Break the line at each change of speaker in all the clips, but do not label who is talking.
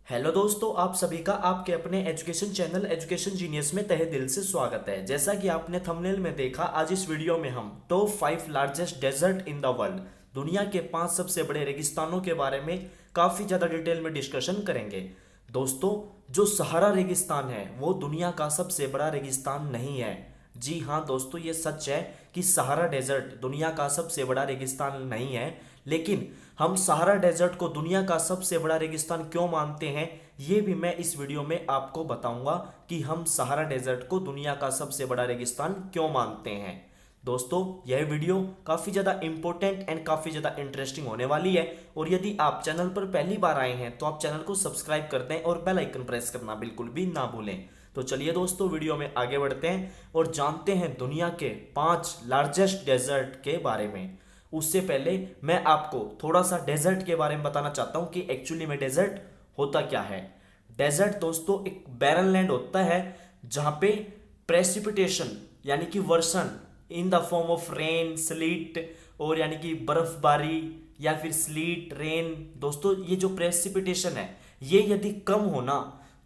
Hello दोस्तों, आप सभी का आपके अपने एजुकेशन चैनल एजुकेशन जीनियस में तहे दिल से स्वागत है। जैसा कि आपने थंबनेल में देखा, आज इस वीडियो में हम top 5 largest desert in the world, दुनिया के 5 सबसे बड़े रेगिस्तानों के बारे में काफ़ी ज़्यादा डिटेल में डिस्कशन करेंगे। दोस्तों, जो सहारा रेगिस्तान है वो दुनिया का सबसे बड़ा रेगिस्तान नहीं है। जी हाँ दोस्तों, ये सच है कि सहारा डेजर्ट दुनिया का सबसे बड़ा रेगिस्तान नहीं है, लेकिन हम सहारा डेजर्ट को दुनिया का सबसे बड़ा रेगिस्तान क्यों मानते हैं ये भी मैं इस वीडियो में आपको बताऊंगा कि हम सहारा डेजर्ट को दुनिया का सबसे बड़ा रेगिस्तान क्यों मानते हैं। दोस्तों, यह वीडियो काफ़ी ज़्यादा इंपॉर्टेंट एंड काफ़ी ज़्यादा इंटरेस्टिंग होने वाली है, और यदि आप चैनल पर पहली बार आए हैं तो आप चैनल को सब्सक्राइब कर दें और बेल आइकन प्रेस करना बिल्कुल भी ना भूलें। तो चलिए दोस्तों, वीडियो में आगे बढ़ते हैं और जानते हैं दुनिया के 5 लार्जेस्ट डेजर्ट के बारे में। उससे पहले मैं आपको थोड़ा सा डेजर्ट के बारे में बताना चाहता हूँ कि एक्चुअली में डेजर्ट होता क्या है। डेजर्ट दोस्तों एक बैरन लैंड होता है जहाँ पे प्रेसिपिटेशन यानी कि वर्षण in the form of rain, sleet और यानी कि बर्फबारी या फिर स्लीट रेन। दोस्तों, ये जो प्रेसिपिटेशन है ये यदि कम होना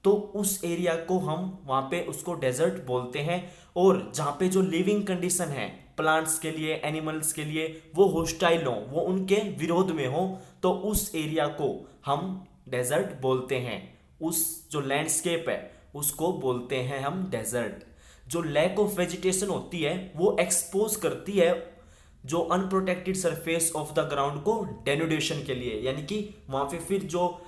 तो उस एरिया को हम वहाँ पे उसको डेजर्ट बोलते हैं। और जहाँ पे जो लिविंग कंडीशन है प्लांट्स के लिए, एनिमल्स के लिए, वो होस्टाइल हो, वो उनके विरोध में हो, तो उस एरिया को हम डेजर्ट बोलते हैं। उस जो लैंडस्केप है उसको बोलते हैं हम डेजर्ट। जो लैक ऑफ वेजिटेशन होती है वो एक्सपोज करती है जो unprotected surface of the ground को डेनुडेशन के लिए, यानी कि वहाँ पे फिर जो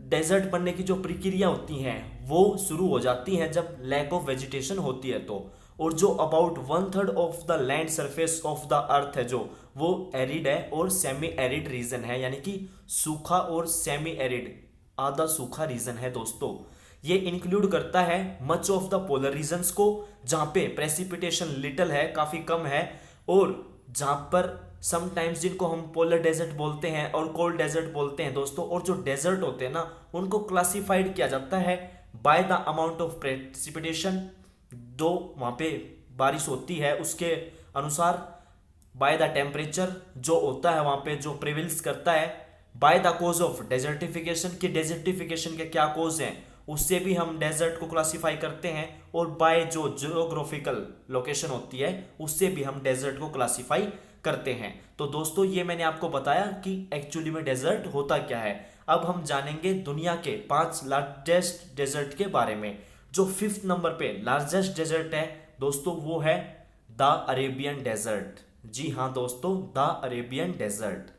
डेजर्ट बनने की जो प्रक्रिया होती हैं वो शुरू हो जाती हैं जब लैक ऑफ वेजिटेशन होती है तो। और जो about 1/3 of the land surface of the earth है जो वो एरिड है और सेमी एरिड रीजन है, यानी कि सूखा और सेमी एरिड आधा सूखा रीजन है। दोस्तों, ये इंक्लूड करता है much of the polar regions को जहाँ पे प्रेसिपिटेशन लिटिल है, काफ़ी कम है, और जहाँ पर समटाइम्स जिनको हम पोलर डेजर्ट बोलते हैं और कोल्ड डेजर्ट बोलते हैं दोस्तों। और जो डेजर्ट होते हैं ना उनको क्लासिफाइड किया जाता है by the amount of precipitation, जो वहाँ पे बारिश होती है उसके अनुसार, बाय द टेम्परेचर जो होता है वहाँ पे जो प्रिविल्स करता है, by the cause of desertification के डेजर्टिफिकेशन के क्या कोज हैं उससे भी हम डेजर्ट को क्लासिफाई करते हैं, और बाय जो जियोग्राफिकल लोकेशन होती है उससे भी हम डेजर्ट को क्लासिफाई करते हैं। तो दोस्तों, ये मैंने आपको बताया कि एक्चुअली में डेजर्ट होता क्या है। अब हम जानेंगे दुनिया के 5 लार्जेस्ट डेजर्ट के बारे में। जो 5th नंबर पे लार्जेस्ट डेजर्ट है दोस्तों वो है द अरेबियन डेजर्ट। जी हाँ दोस्तों, द अरेबियन डेजर्ट।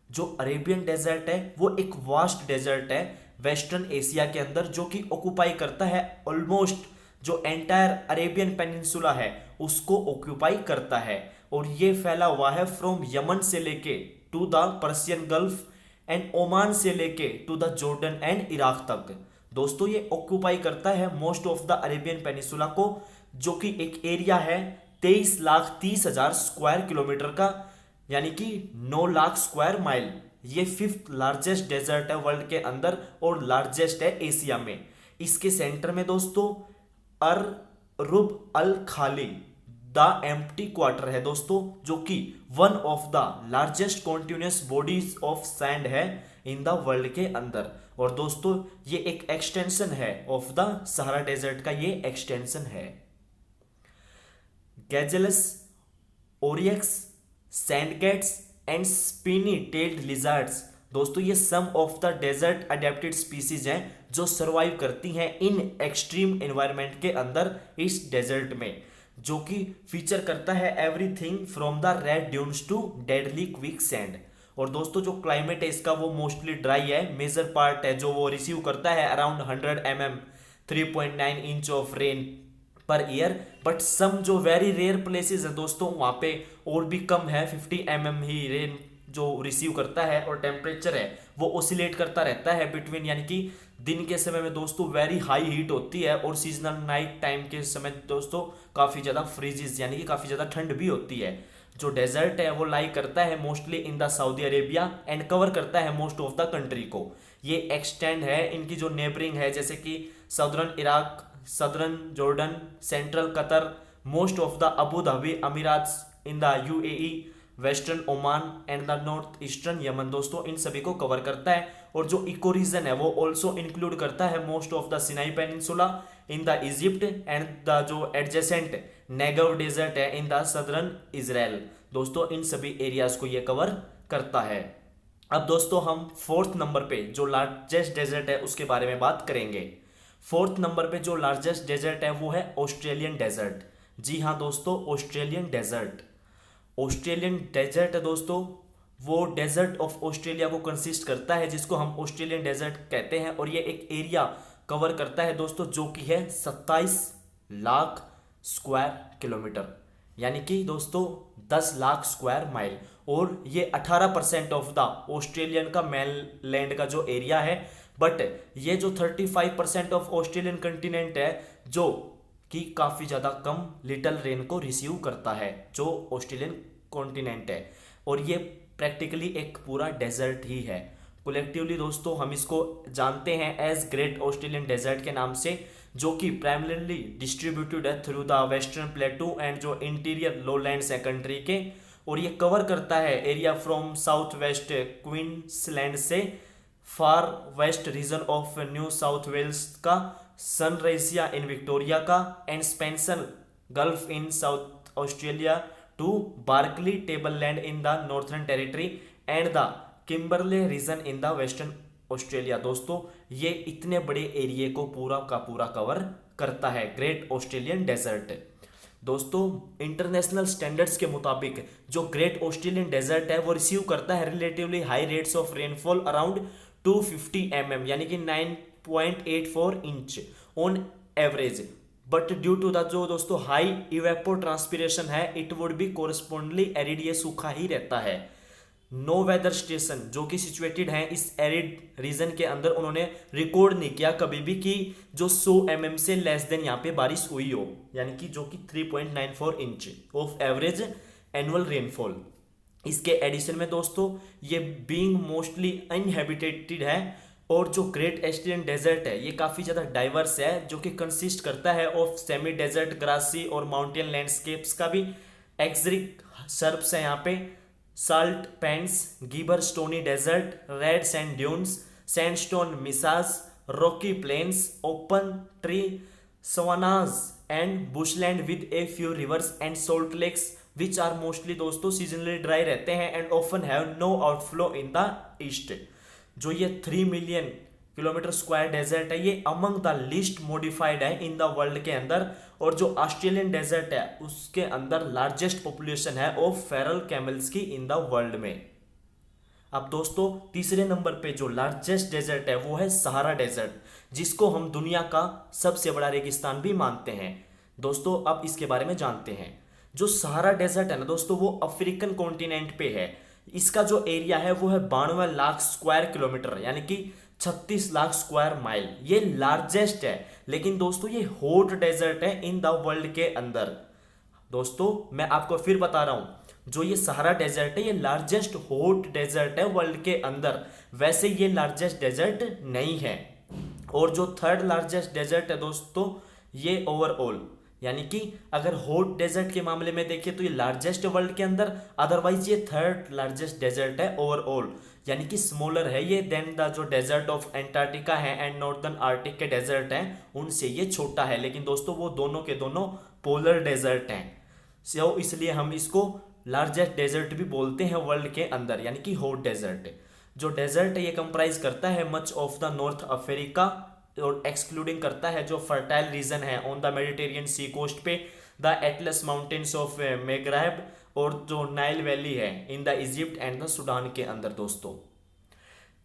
जो अरेबियन डेजर्ट है वो एक वास्ट डेजर्ट है वेस्टर्न एशिया के अंदर, जो कि ऑक्यूपाई करता है ऑलमोस्ट जो एंटायर अरेबियन पेनिनसुला है उसको ऑक्यूपाई करता है। और ये फैला हुआ है फ्रॉम यमन से लेके to the Persian Gulf and Oman से लेके to the Jordan and Iraq तक। दोस्तों, ये ऑक्यूपाई करता है most of the Arabian peninsula को, जो कि एक एरिया है 23,30,000 स्क्वायर किलोमीटर का, यानी कि 9 लाख स्क्वायर माइल। ये 5th लार्जेस्ट डेजर्ट है वर्ल्ड के अंदर और लार्जेस्ट है एशिया में। इसके सेंटर में दोस्तों अर रुब अल खाली द एम्प्टी क्वार्टर है दोस्तों, जो कि one of the largest continuous bodies of sand है इन द वर्ल्ड के अंदर। और दोस्तों, ये एक एक्सटेंशन है ऑफ द सहारा डेजर्ट का, ये एक्सटेंशन है। Gazelles, oryx, sand cats and spiny tailed lizards, दोस्तों ये some of the desert adapted species हैं जो सर्वाइव करती हैं इन एक्सट्रीम एनवायरनमेंट के अंदर इस डेजर्ट में, जो कि फीचर करता है everything from the red dunes to deadly quicksand. और दोस्तों, जो क्लाइमेट है इसका वो मोस्टली ड्राई है, मेजर पार्ट है जो वो रिसीव करता है around 100 mm 3.9 inch of rain per year. But some जो वेरी रेयर प्लेसेस है दोस्तों वहाँ पे और भी कम है, 50 mm ही रेन जो रिसीव करता है। और टेम्परेचर है वो ओसिलेट करता रहता है बिटवीन, यानी कि दिन के समय में दोस्तों वेरी हाई हीट होती है और सीजनल नाइट टाइम के समय दोस्तों काफ़ी ज़्यादा फ्रीजेस यानी कि काफ़ी ज़्यादा ठंड भी होती है। जो डेजर्ट है वो लाई करता है mostly in the Saudi Arabia and cover करता है मोस्ट ऑफ द कंट्री को। ये एक्सटेंड है इनकी जो नेबरिंग है जैसे कि southern Iraq, southern Jordan, central Qatar, most of the Abu Dhabi emirates in the UAE, western Oman and the north eastern Yemen दोस्तों, इन सभी को कवर करता है। और जो इको रीजन है वो ऑल्सो इंक्लूड करता है most of the Sinai peninsula in the Egypt and the जो एडजेसेंट नेगव डेजर्ट है इन द सदर्न इजराइल दोस्तों, इन सभी एरियाज को ये कवर करता है। अब दोस्तों हम फोर्थ नंबर पे जो लार्जेस्ट डेजर्ट है उसके बारे में बात करेंगे। फोर्थ नंबर पे जो लार्जेस्ट डेजर्ट है वो है ऑस्ट्रेलियन डेजर्ट। जी हाँ दोस्तों, ऑस्ट्रेलियन डेजर्ट। ऑस्ट्रेलियन डेजर्ट है दोस्तों, वो डेजर्ट ऑफ ऑस्ट्रेलिया को कंसिस्ट करता है, जिसको हम ऑस्ट्रेलियन डेजर्ट कहते हैं। और ये एक एरिया कवर करता है दोस्तों जो कि है 27 लाख स्क्वायर किलोमीटर, यानी कि दोस्तों 10 लाख स्क्वायर माइल। और ये 18% ऑफ द ऑस्ट्रेलियन का मेनलैंड का जो एरिया है। बट ये जो 35% ऑफ ऑस्ट्रेलियन कंटिनेंट है जो कि काफ़ी ज़्यादा कम लिटल रेन को रिसीव करता है, जो ऑस्ट्रेलियन कॉन्टिनेंट है। और ये प्रैक्टिकली एक पूरा डेजर्ट ही है। कलेक्टिवली दोस्तों हम इसको जानते हैं एज ग्रेट ऑस्ट्रेलियन डेजर्ट के नाम से, जो कि प्राइमरीली डिस्ट्रीब्यूटेड है through the western plateau and जो इंटीरियर लोलैंड्स है कंट्री के। और ये कवर करता है area from south west Queensland से far west region of New South Wales का, सनराइजिया इन विक्टोरिया का, and Spencer Gulf in South Australia to Barkly Tableland in the Northern Territory and the Kimberley region in the Western Australia. दोस्तों ये इतने बड़े area को पूरा का पूरा कवर करता है ग्रेट ऑस्ट्रेलियन डेजर्ट। दोस्तों इंटरनेशनल स्टैंडर्ड्स के मुताबिक जो ग्रेट ऑस्ट्रेलियन डेजर्ट है वो रिसीव करता है relatively high rates of rainfall around 250 mm, यानी कि 9.84 inch on average. But due to the जो दोस्तों हाई इवेपोर ट्रांसपिरेशन है, it would be correspondingly arid, ये सूखा ही रहता है। नो वेदर स्टेशन जो कि सिचुएटेड हैं इस एरिड रीजन के अंदर, उन्होंने रिकॉर्ड नहीं किया कभी भी कि जो 100 mm से लेस देन यहाँ पे बारिश हुई हो, यानी कि जो कि 3.94 inch of average annual rainfall. इसके एडिशन में दोस्तों ये बीइंग मोस्टली अनहैबिटेटेड है। और जो ग्रेट ऑस्ट्रेलियन डेजर्ट है ये काफ़ी ज़्यादा डाइवर्स है, जो कि कंसिस्ट करता है ऑफ सेमी डेजर्ट, ग्रासी और माउंटेन लैंडस्केप्स का भी। एक्सरिक सर्प्स है यहाँ पे, salt pans, gibber stony desert, red sand dunes, sandstone mesas, rocky plains, open tree savannas and bushland with a few rivers and salt lakes which are mostly दोस्तों seasonally dry रहते हैं and often have no outflow in the east. जो ये 3 million kilometre square desert है ये among the least modified है in the world के अंदर। और जो ऑस्ट्रेलियन डेजर्ट है उसके अंदर लार्जेस्ट पॉपुलेशन है ऑफ फेरल कैमल्स की इन द वर्ल्ड में। अब दोस्तों तीसरे नंबर पे जो लार्जेस्ट डेजर्ट है वो है सहारा डेजर्ट, जिसको हम दुनिया का सबसे बड़ा रेगिस्तान भी मानते हैं। दोस्तों अब इसके बारे में जानते हैं। जो सहारा डेजर्ट है ना दोस्तों वो अफ्रीकन कॉन्टिनेंट पे है। इसका जो एरिया है वो है 92 लाख स्क्वायर किलोमीटर, यानी कि 36 लाख स्क्वायर माइल। ये लार्जेस्ट है, लेकिन दोस्तों ये हॉट डेजर्ट है इन द वर्ल्ड के अंदर। दोस्तों मैं आपको फिर बता रहा हूं, जो ये सहारा डेजर्ट है ये लार्जेस्ट हॉट डेजर्ट है वर्ल्ड के अंदर, वैसे ये लार्जेस्ट डेजर्ट नहीं है। और जो थर्ड लार्जेस्ट डेजर्ट है दोस्तों ये ओवरऑल, यानी कि अगर हॉट डेजर्ट के मामले में देखें तो ये लार्जेस्ट वर्ल्ड के अंदर, अदरवाइज ये थर्ड लार्जेस्ट डेजर्ट है ओवरऑल, यानी कि स्मॉलर है ये देन द जो डेजर्ट ऑफ एंटार्क्टिका है एंड नॉर्दर्न आर्टिक के डेजर्ट हैं उनसे ये छोटा है। लेकिन दोस्तों वो दोनों के दोनों पोलर डेजर्ट हैं, सो इसलिए हम इसको लार्जेस्ट डेजर्ट भी बोलते हैं वर्ल्ड के अंदर, यानी कि हॉट डेजर्ट। जो डेजर्ट है ये कंप्राइज करता है much of the north Africa और एक्सक्लूडिंग करता है जो फर्टाइल रीजन है on the Mediterranean sea coast पे, the Atlas mountains of Maghreb और जो नाइल वैली है in the Egypt and the Sudan के अंदर। दोस्तों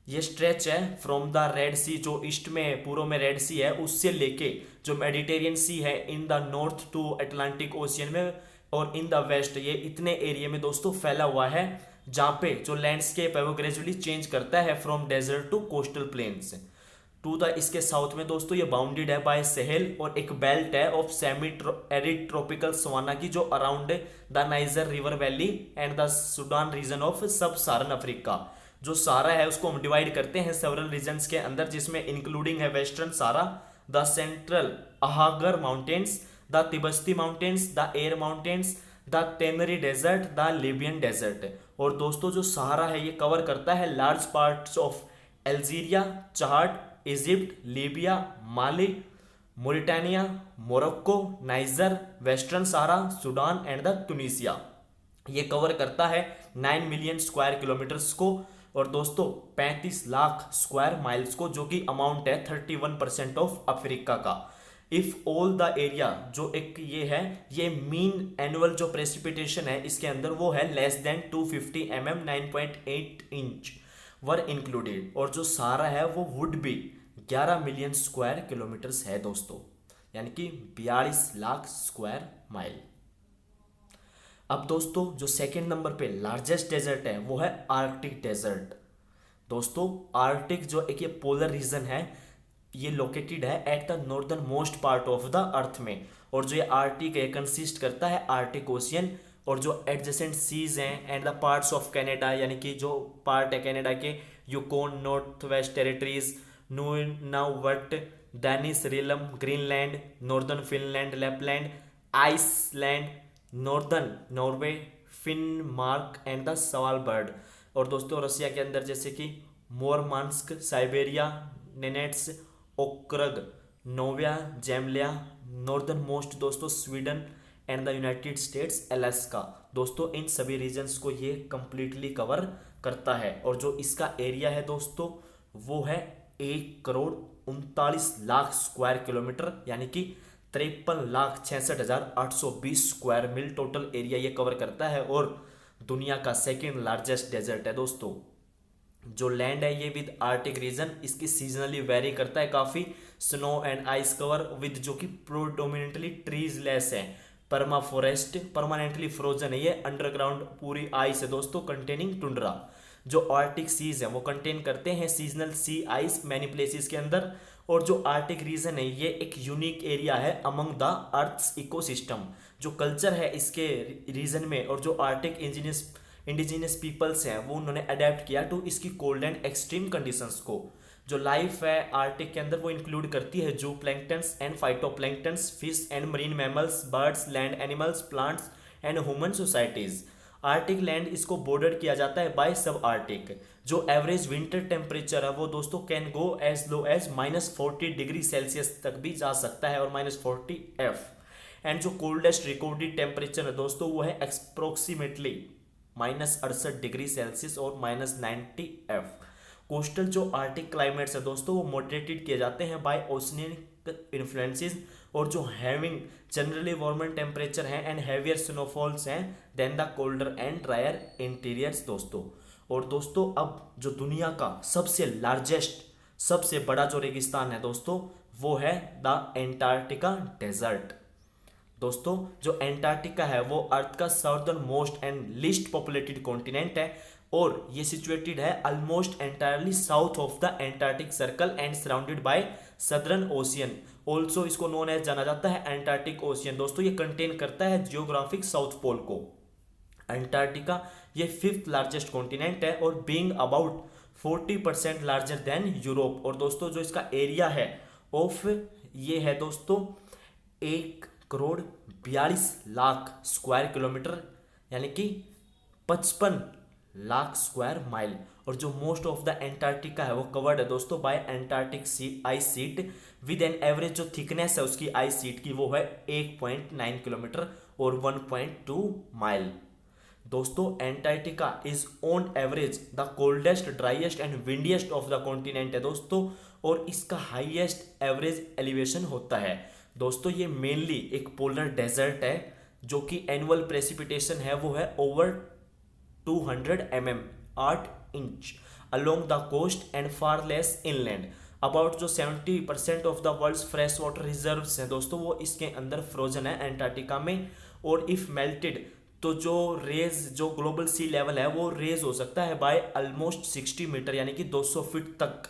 ये स्ट्रेच है फ्रॉम द रेड सी, जो ईस्ट में पूर्व में रेड सी है उससे लेके जो मेडिटेरियन सी है in the north to Atlantic ocean में, और इन द वेस्ट ये इतने एरिया में दोस्तों फैला हुआ है, जहाँ पे जो लैंडस्केप है वो ग्रेजुअली चेंज करता है from desert to coastal plains to the. इसके साउथ में दोस्तों ये बाउंडेड है बाय सहेल और एक बेल्ट है of semi arid tropical savanna की, जो around the Niger river valley and the Sudan region of sub Saharan Africa. जो सारा है उसको हम डिवाइड करते हैं सेवरल रीजन्स के अंदर, जिसमें इंक्लूडिंग है western Sahara, the central Ahaggar mountains, the Tibesti mountains, the Air mountains, the Tenere desert, the Libyan desert. और दोस्तों जो सहारा है ये कवर करता है large parts of Algeria, Chad, Egypt, Libya, Mali, Mauritania, Morocco, Niger, western Sahara, Sudan and the Tunisia. ये cover करता है 9 मिलियन स्क्वायर किलोमीटर्स को और दोस्तों 35 लाख स्क्वायर माइल्स को, जो कि अमाउंट है 31% ऑफ अफ्रीका का। इफ ऑल द एरिया, जो एक ये है, ये मीन एनुअल जो प्रेसिपिटेशन है इसके अंदर वो है लेस देन 250 mm 9.8 इंच वर इंक्लूडेड। और जो सारा है वो would be 11 million square kilometres है दोस्तों, यानी कि 42 लाख स्क्वायर माइल। अब दोस्तों जो सेकंड नंबर पे लार्जेस्ट डेजर्ट है वो है आर्कटिक डेजर्ट। दोस्तों आर्कटिक जो एक ये पोलर रीजन है, ये लोकेटेड है at the northern most part of the earth में। और जो ये आर्कटिक है कंसिस्ट करता है आर्कटिक ओशियन और जो एडजेसेंट सीज हैं and the parts of Canada, यानी कि जो पार्ट है कनाडा के, Yukon, north west territories, Nunavut, Danish, realm, Greenland, northern Finland, Lapland, Iceland, northern Norway, Finnmark and the Svalbard. और दोस्तों रसिया के अंदर जैसे कि Murmansk, Siberia, Nenets, Okrug, Novaya Zemlya, northern most दोस्तों Sweden and the United States Alaska. दोस्तों इन सभी रीजन्स को ये कंप्लीटली कवर करता है और जो इसका एरिया है दोस्तों वो है 1,39,00,000 स्क्वायर किलोमीटर, यानी कि 53,66,820 स्क्वायर मील टोटल एरिया ये कवर करता है और दुनिया का सेकेंड लार्जेस्ट डेजर्ट है दोस्तों। जो लैंड है ये विद आर्टिक रीजन, इसकी सीजनली वेरी करता है काफ़ी, snow and ice cover with, जो कि प्रोडोमिनेटली ट्रीज लेस है, परमा फॉरेस्ट, परमानेंटली फ्रोजन है ये, अंडरग्राउंड पूरी आइस है दोस्तों, कंटेनिंग टुंड्रा। जो आर्टिक सीज है वो कंटेन करते हैं सीजनल सी आइस मैनी प्लेसेस के अंदर। और जो आर्टिक रीजन है ये एक यूनिक एरिया है अमंग द अर्थ्स इकोसिस्टम। जो कल्चर है इसके रीजन में और जो आर्टिक इंडिजिनियस पीपल्स हैं वो उन्होंने अडेप्ट किया टू इसकी कोल्ड एंड एक्सट्रीम कंडीशंस को। जो लाइफ है आर्टिक के अंदर वो इंक्लूड करती है जू planktons and phytoplanktons, fish and marine mammals, birds, land animals, plants and human societies. Arctic land इसको बॉर्डर किया जाता है बाय सब आर्टिक। जो एवरेज विंटर टेम्परेचर है वो दोस्तों can go as low as -40 degree Celsius तक भी जा सकता है और -40 F। एंड जो कोल्डेस्ट रिकॉर्डेड टेम्परेचर है दोस्तों वो है अप्रोक्सीमेटली -68 डिग्री सेल्सियस और -90 F। कोस्टल जो आर्टिक क्लाइमेट्स है दोस्तों वो मॉडरेटेड किए जाते हैं बाय ओशनिक इन्फ्लुएंसेस और जो हैविंग जनरली वार्मर टेम्परेचर है एंड हैवियर स्नोफॉल्स हैं then the colder and drier interiors दोस्तों। और दोस्तों अब जो दुनिया का सबसे लार्जेस्ट, सबसे बड़ा जो रेगिस्तान है दोस्तों वो है द एंटार्क्टिका डेजर्ट। दोस्तों जो एंटार्क्टिका है वो अर्थ का southern most and least populated continent है और ये सिचुएटेड है almost entirely south of the Antarctic circle and surrounded by southern ocean. Also इसको नोन एज जाना जाता है एंटार्क्टिक ओशियन। दोस्तों ये कंटेन करता है जियोग्राफिक साउथ पोल को। एंटार्क्टिका ये 5th लार्जेस्ट कॉन्टिनेंट है और being about 40% larger than Europe. और दोस्तों जो इसका एरिया है ऑफ ये है दोस्तों 1,42,00,000 स्क्वायर किलोमीटर, यानी कि 55 लाख स्क्वायर माइल। और जो मोस्ट ऑफ द एंटार्क्टिका है वो कवर्ड है दोस्तों by Antarctic ice sheet with an average जो थिकनेस है उसकी आइस शीट की वो है 1.9 किलोमीटर और 1.2 माइल। दोस्तों Antarctica is on average the coldest, driest and windiest of the continent है दोस्तों और इसका हाईएस्ट एवरेज एलिवेशन होता है। दोस्तों ये मेनली एक पोलर डेजर्ट है जो कि एनुअल प्रेसिपिटेशन है वो है over 200 mm 8 inch along the coast and far less inland. About जो 70% of the world's fresh water reserves हैं दोस्तों वो इसके अंदर फ्रोजन है एंटार्क्टिका में। और इफ मेल्टेड तो जो रेज जो ग्लोबल सी लेवल है वो रेज हो सकता है बाय ऑलमोस्ट 60 मीटर, यानी कि 200 फीट तक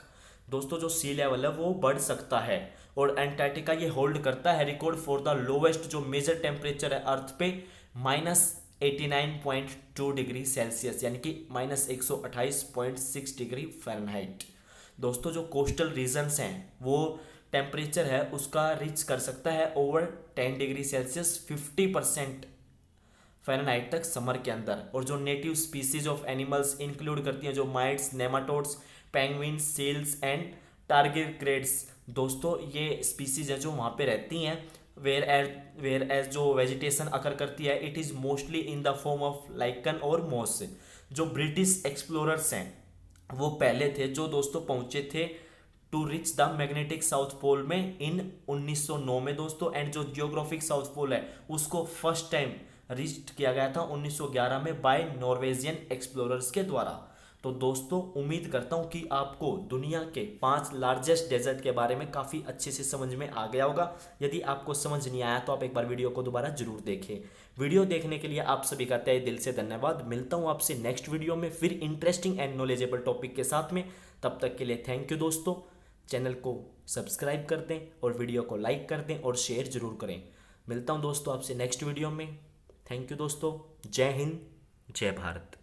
दोस्तों जो सी लेवल है वो बढ़ सकता है। और एंटार्क्टिका ये होल्ड करता है रिकॉर्ड फॉर द लोवेस्ट जो मेजर टेम्परेचर है अर्थ पे -89.2 डिग्री सेल्सियस, यानी कि -128.6 डिग्री फ़ारेनहाइट। दोस्तों जो कोस्टल रीजन्स हैं वो टेम्परेचर है उसका रीच कर सकता है ओवर 10 डिग्री सेल्सियस 50% फ़ारेनहाइट तक समर के अंदर। और जो native species of animals include करती हैं जो mites, nematodes, penguins, seals and tardigrades. दोस्तों ये स्पीसीज हैं जो वहाँ पे रहती हैं। वेयर एज जो वेजिटेशन अकर करती है it is mostly in the form of lichen और मॉस। जो ब्रिटिश एक्सप्लोरर्स हैं वो पहले थे जो दोस्तों पहुंचे थे to reach the magnetic south pole में इन 1909 में दोस्तों। एंड जो जियोग्राफिक साउथ पोल है उसको फर्स्ट टाइम रीच किया गया था 1911 में बाय नॉर्वेजियन एक्सप्लोरर्स के द्वारा। तो दोस्तों उम्मीद करता हूं कि आपको दुनिया के 5 लार्जेस्ट डेजर्ट के बारे में काफ़ी अच्छे से समझ में आ गया होगा। यदि आपको समझ नहीं आया तो आप एक बार वीडियो को दोबारा जरूर देखें। वीडियो देखने के लिए आप सभी का तहे दिल से धन्यवाद। मिलता हूं आपसे नेक्स्ट वीडियो में फिर इंटरेस्टिंग एंड नॉलेजेबल टॉपिक के साथ में। तब तक के लिए थैंक यू दोस्तों। चैनल को सब्सक्राइब कर दें और वीडियो को लाइक कर दें और शेयर जरूर करें। मिलता हूं दोस्तों आपसे नेक्स्ट वीडियो में। थैंक यू दोस्तों। जय हिंद, जय भारत।